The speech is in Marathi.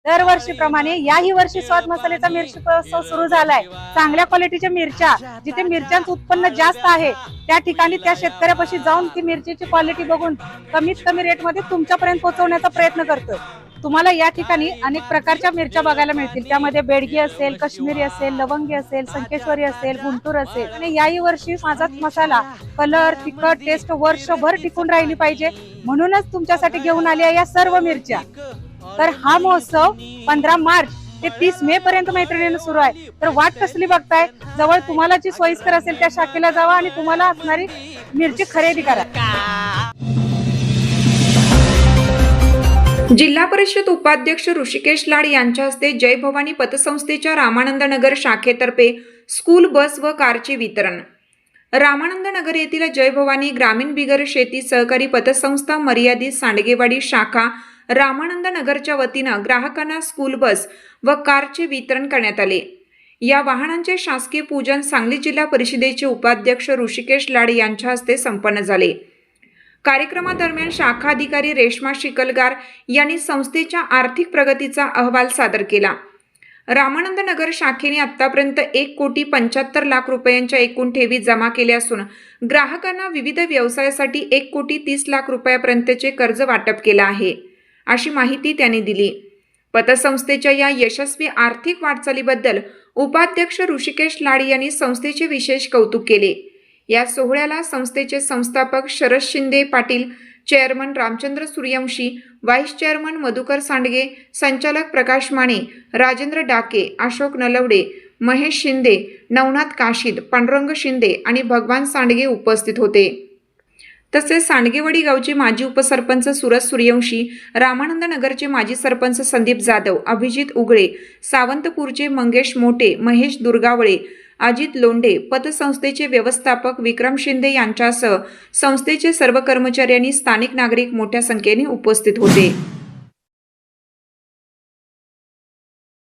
दरवर्षीप्रमाणे याही वर्षी स्वाद मसाल्याचा मिरची उत्सव सुरू झालाय। चांगल्या क्वालिटीच्या मिरच्या, जिथे मिरच्यांचं उत्पन्न जास्त आहे त्या ठिकाणी त्या शेतकऱ्यापाशी जाऊन ती मिरचीची क्वालिटी बघून कमीत कमी रेटमध्ये तुमच्यापर्यंत पोहोचवण्याचा प्रयत्न करतोय। तुम्हाला या ठिकाणी अनेक प्रकारच्या मिरच्या बघायला मिळतील। त्यामध्ये बेडगी असेल, काश्मीरी असेल, लवंगी असेल, संकेश्वरी असेल, गुंटूर असेल। आणि याही वर्षी माझा मसाला कलर, तिखट, टेस्ट वर्षभर टिकून राहिली पाहिजे म्हणूनच तुमच्यासाठी घेऊन आली आहे या सर्व मिरच्या। तर हा महोत्सव 15 मार्च ते 30 मे पर्यंत मैत्रिणींना सुरू आहे। तर वाट कसली बघताय? जवळ तुम्हाला जी सोयीस्कर असेल त्या शाखेला जावा आणि तुम्हाला असणारी मिरची खरेदी करा। जिल्हा परिषद उपाध्यक्ष ऋषिकेश लाड यांच्या हस्ते जय भवानी पतसंस्थेच्या रामानंद नगर शाखेतर्फे स्कूल बस व कारचे वितरण। रामानंद नगर येथील जय भवानी ग्रामीण बिगर शेती सहकारी पतसंस्था मर्यादित सांडगेवाडी शाखा रामानंद नगरच्या वतीनं ग्राहकांना स्कूल बस व कारचे वितरण करण्यात आले। या वाहनांचे शासकीय पूजन सांगली जिल्हा परिषदेचे उपाध्यक्ष ऋषिकेश लाड यांच्या हस्ते संपन्न झाले। कार्यक्रमादरम्यान शाखा अधिकारी रेश्मा शिकलगार यांनी संस्थेच्या आर्थिक प्रगतीचा अहवाल सादर केला। रामानंद नगर शाखेने आतापर्यंत 1,75,00,000 रुपयांच्या एकूण ठेवी जमा केल्या असून ग्राहकांना विविध व्यवसायासाठी 1,30,00,000 रुपयापर्यंतचे कर्ज वाटप केलं आहे, अशी माहिती त्यांनी दिली। पतसंस्थेच्या या यशस्वी आर्थिक वाटचालीबद्दल उपाध्यक्ष ऋषिकेश लाड यांनी संस्थेचे विशेष कौतुक केले। या सोहळ्याला संस्थेचे संस्थापक Sharad Shinde Patil, chairman Ramchandra Suryavanshi, vice chairman Madhukar Sandge, संचालक प्रकाश माने, राजेंद्र डाके, अशोक नलवडे, महेश शिंदे, नवनाथ काशीद, पांडुरंग शिंदे आणि भगवान सांडगे उपस्थित होते। तसेच सांडगेवाडी गावचे माजी उपसरपंच सूरज सूर्यवंशी, रामानंद नगरचे माजी सरपंच संदीप जाधव, अभिजित उगळे, सावंतपूरचे मंगेश मोटे, महेश दुर्गावळे, अजित लोंढे, पतसंस्थेचे व्यवस्थापक विक्रम शिंदे यांच्यासह संस्थेचे सर्व कर्मचारी आणि स्थानिक नागरिक मोठ्या संख्येने उपस्थित होते।